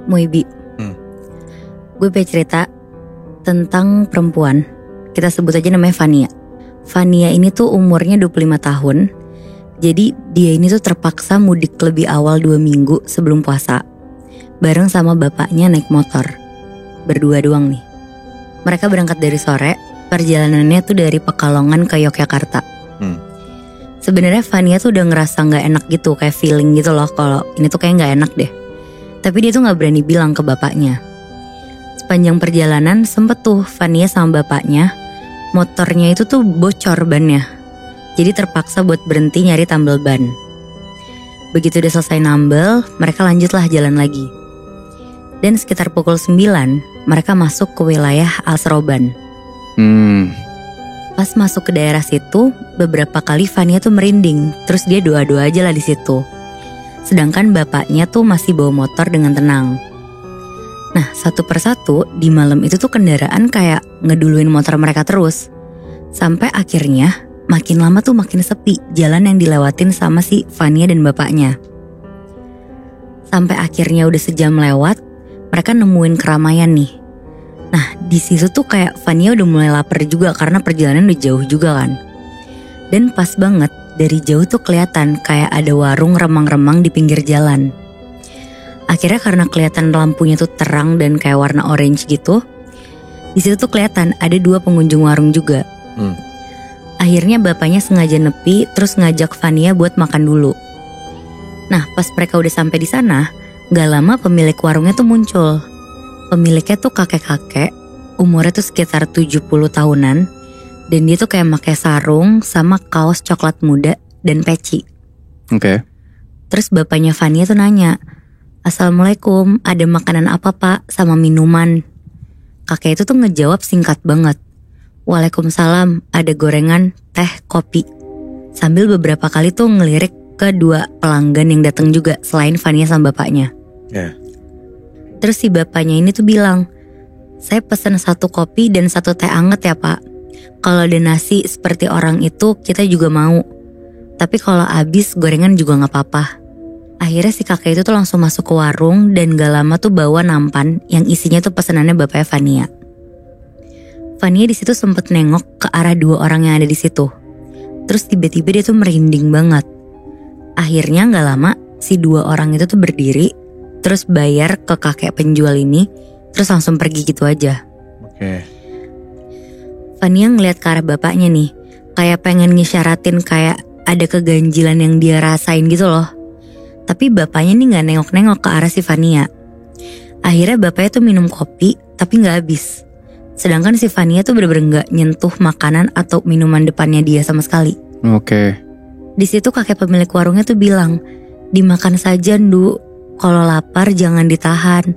Muibi, gue pengen cerita tentang perempuan. Kita sebut aja namanya Fania. Fania ini tuh umurnya 25 tahun. Jadi dia ini tuh terpaksa mudik lebih awal 2 minggu sebelum puasa, bareng sama bapaknya naik motor. Berdua doang nih. Mereka berangkat dari sore. Perjalanannya tuh dari Pekalongan ke Yogyakarta. Sebenarnya Fania tuh udah ngerasa gak enak gitu, kayak feeling gitu loh kalau ini tuh kayak gak enak deh. Tapi dia tuh gak berani bilang ke bapaknya. Sepanjang perjalanan sempet tuh Fania sama bapaknya, motornya itu tuh bocor bannya. Jadi terpaksa buat berhenti nyari tambal ban. Begitu udah selesai nambel, mereka lanjutlah jalan lagi. Dan sekitar pukul 9, mereka masuk ke wilayah Al-Seroban. Pas masuk ke daerah situ, beberapa kali Fania tuh merinding. Terus dia doa-doa aja lah di situ. Sedangkan bapaknya tuh masih bawa motor dengan tenang. Nah, satu persatu di malam itu tuh kendaraan kayak ngeduluin motor mereka terus. Sampai akhirnya makin lama tuh makin sepi jalan yang dilewatin sama si Fania dan bapaknya. Sampai akhirnya udah sejam lewat, mereka nemuin keramaian nih. Nah, di situ tuh kayak Fania udah mulai lapar juga karena perjalanan udah jauh juga kan. Dan pas banget dari jauh tuh kelihatan kayak ada warung remang-remang di pinggir jalan. Akhirnya karena kelihatan lampunya tuh terang dan kayak warna orange gitu, di situ tuh kelihatan ada 2 pengunjung warung juga. Akhirnya bapaknya sengaja nepi terus ngajak Fania buat makan dulu. Nah, pas mereka udah sampai di sana, gak lama pemilik warungnya tuh muncul. Pemiliknya tuh kakek-kakek, umurnya tuh sekitar 70 tahunan. Dan dia tuh kayak pakai sarung sama kaos coklat muda dan peci. Terus bapaknya Fania tuh nanya, "Assalamualaikum, ada makanan apa pak sama minuman?" Kakek itu tuh ngejawab singkat banget, "Waalaikumsalam, ada gorengan, teh, kopi." Sambil beberapa kali tuh ngelirik ke 2 pelanggan yang datang juga selain Fania sama bapaknya. Terus si bapaknya ini tuh bilang, "Saya pesan 1 kopi dan 1 teh anget ya pak. Kalau ada nasi seperti orang itu kita juga mau. Tapi kalau habis gorengan juga gak apa-apa." Akhirnya si kakek itu tuh langsung masuk ke warung dan gak lama tuh bawa nampan yang isinya tuh pesanannya bapaknya Fania. Fania di situ sempet nengok ke arah 2 orang yang ada di situ. Terus tiba-tiba dia tuh merinding banget. Akhirnya gak lama si 2 orang itu tuh berdiri, terus bayar ke kakek penjual ini, terus langsung pergi gitu aja. Fania ngeliat ke arah bapaknya nih, kayak pengen ngisyaratin kayak ada keganjilan yang dia rasain gitu loh. Tapi bapaknya nih gak nengok-nengok ke arah si Fania. Akhirnya bapaknya tuh minum kopi, tapi gak habis. Sedangkan si Fania tuh bener-bener gak nyentuh makanan atau minuman depannya dia sama sekali. Di situ kakek pemilik warungnya tuh bilang, "Dimakan saja Ndu, kalau lapar jangan ditahan.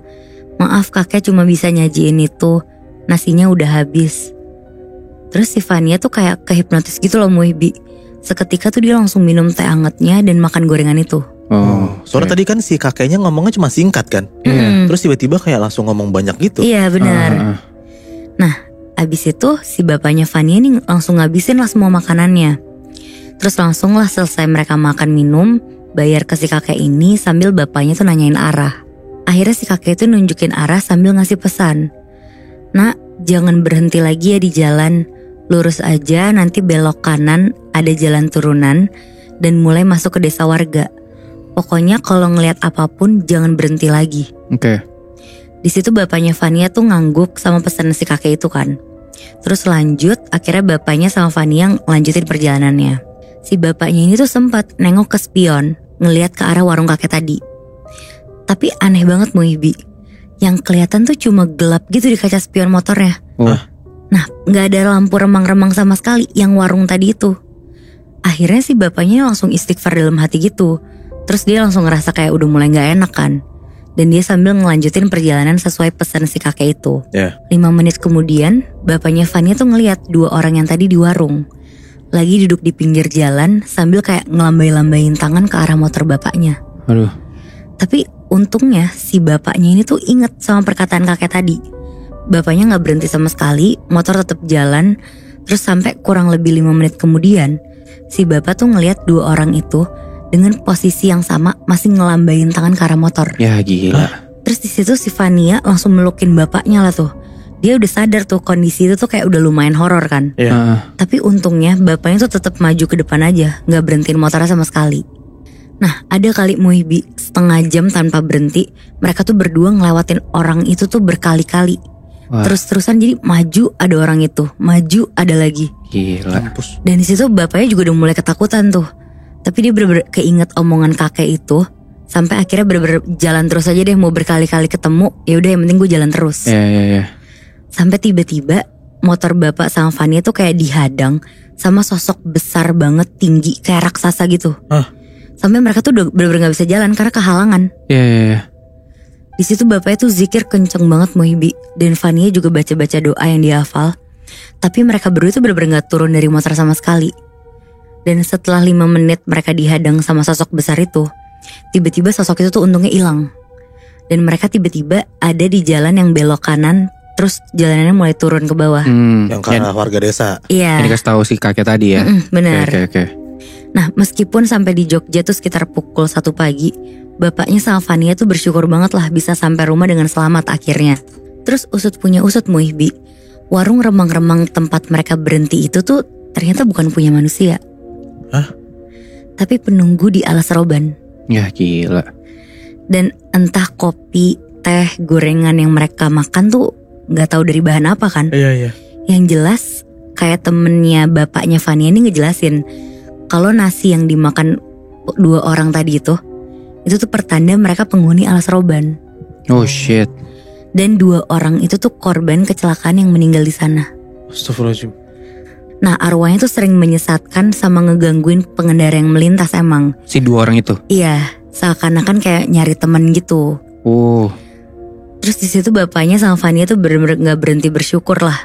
Maaf kakek cuma bisa nyajiin itu, nasinya udah habis." Terus si Fania tuh kayak kehipnotis gitu loh Muibi. Seketika tuh dia langsung minum teh angetnya dan makan gorengan itu. Soalnya tadi kan si kakeknya ngomongnya cuma singkat kan. Terus tiba-tiba kayak langsung ngomong banyak gitu. Iya benar. Nah, abis itu si bapaknya Fania nih langsung ngabisin lah semua makanannya. Terus langsung lah selesai mereka makan minum, bayar ke si kakek ini sambil bapaknya tuh nanyain arah. Akhirnya si kakek itu nunjukin arah sambil ngasih pesan, "Nak, jangan berhenti lagi ya di jalan. Lurus aja, nanti belok kanan, ada jalan turunan dan mulai masuk ke desa warga. Pokoknya kalau ngelihat apapun jangan berhenti lagi." Di situ bapaknya Fania tuh ngangguk sama pesan si kakek itu kan. Terus lanjut, akhirnya bapaknya sama Fania lanjutin perjalanannya. Si bapaknya ini tuh sempat nengok ke spion, ngelihat ke arah warung kakek tadi. Tapi aneh banget Muibi, yang kelihatan tuh cuma gelap gitu di kaca spion motornya. Nah, gak ada lampu remang-remang sama sekali yang warung tadi itu. Akhirnya si bapaknya langsung istighfar dalam hati gitu. Terus dia langsung ngerasa kayak udah mulai gak enak kan. Dan dia sambil ngelanjutin perjalanan sesuai pesan si kakek itu. 5 menit kemudian, bapaknya Fania tuh ngeliat 2 orang yang tadi di warung lagi duduk di pinggir jalan sambil kayak ngelambai-lambain tangan ke arah motor bapaknya. Tapi untungnya si bapaknya ini tuh inget sama perkataan kakek tadi. Bapaknya gak berhenti sama sekali, motor tetap jalan. Terus sampai kurang lebih 5 menit kemudian, si bapak tuh ngeliat 2 orang itu dengan posisi yang sama masih ngelambain tangan ke arah motor. Ya gila. Terus di situ si Vania langsung melukin bapaknya lah tuh. Dia udah sadar tuh kondisi itu tuh kayak udah lumayan horor kan. Tapi untungnya bapaknya tuh tetap maju ke depan aja, nggak berhentiin motornya sama sekali. Nah ada kali Muibi setengah jam tanpa berhenti, mereka tuh berdua ngelewatin orang itu tuh berkali-kali. Terus-terusan jadi maju ada orang itu, maju ada lagi. Gila. Dan di situ bapaknya juga udah mulai ketakutan tuh. Tapi dia bener-bener keinget omongan kakek itu. Sampai akhirnya bener-bener jalan terus aja deh, mau berkali-kali ketemu. Ya udah yang penting gue jalan terus. Iya. Sampai tiba-tiba motor bapak sama Vania tuh kayak dihadang sama sosok besar banget tinggi kayak raksasa gitu. Sampai mereka tuh udah bener-bener gak bisa jalan karena kehalangan. Iya. Di situ bapaknya tuh zikir kenceng banget Muhibi. Dan Vania juga baca-baca doa yang dia hafal. Tapi mereka berdua tuh bener-bener gak turun dari motor sama sekali. Dan setelah 5 menit mereka dihadang sama sosok besar itu, tiba-tiba sosok itu tuh untungnya hilang. Dan mereka tiba-tiba ada di jalan yang belok kanan. Terus jalanannya mulai turun ke bawah. Yang karena warga desa. Iya. Ini kasih tahu si kakek tadi ya. Benar. Oke. Nah meskipun sampai di Jogja tuh sekitar pukul 1 pagi, bapaknya sama Vania tuh bersyukur banget lah bisa sampai rumah dengan selamat akhirnya. Terus usut punya usut Muhibi, warung remang-remang tempat mereka berhenti itu tuh ternyata bukan punya manusia. Tapi penunggu di alas roban. Ya gila. Dan entah kopi, teh, gorengan yang mereka makan tuh gak tahu dari bahan apa kan. Iya. Yang jelas kayak temennya bapaknya Vania ini ngejelasin kalau nasi yang dimakan 2 orang tadi itu tuh pertanda mereka penghuni alas roban. Oh shit. Dan 2 orang itu tuh korban kecelakaan yang meninggal di sana. Astagfirullahaladzim. Nah arwahnya tuh sering menyesatkan sama ngegangguin pengendara yang melintas emang. Si 2 orang itu? Iya, seakan-akan kayak nyari temen gitu. Terus di situ bapaknya sama Vania tuh bener-bener gak berhenti bersyukur lah.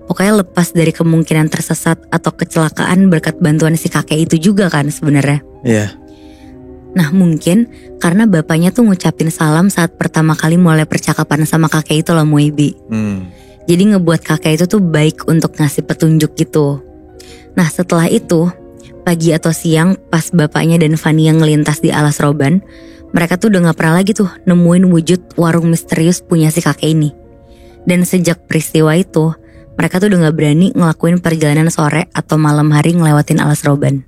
Pokoknya lepas dari kemungkinan tersesat atau kecelakaan berkat bantuan si kakek itu juga kan sebenarnya. Iya. Nah mungkin karena bapaknya tuh ngucapin salam saat pertama kali mulai percakapan sama kakek itu loh Muibi. Jadi ngebuat kakek itu tuh baik untuk ngasih petunjuk gitu. Nah setelah itu pagi atau siang pas bapaknya dan Vania ngelintas di alas roban, mereka tuh udah gak pernah lagi tuh nemuin wujud warung misterius punya si kakek ini. Dan sejak peristiwa itu, mereka tuh udah gak berani ngelakuin perjalanan sore atau malam hari ngelewatin alas roban.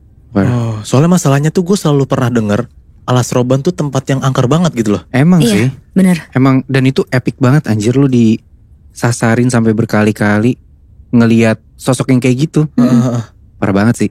Soalnya masalahnya tuh gue selalu pernah denger alas roban tuh tempat yang angker banget gitu loh. Emang Iya, sih. bener. Emang dan itu epic banget anjir, lu disasarin sampai berkali-kali ngelihat sosok yang kayak gitu. Parah banget sih.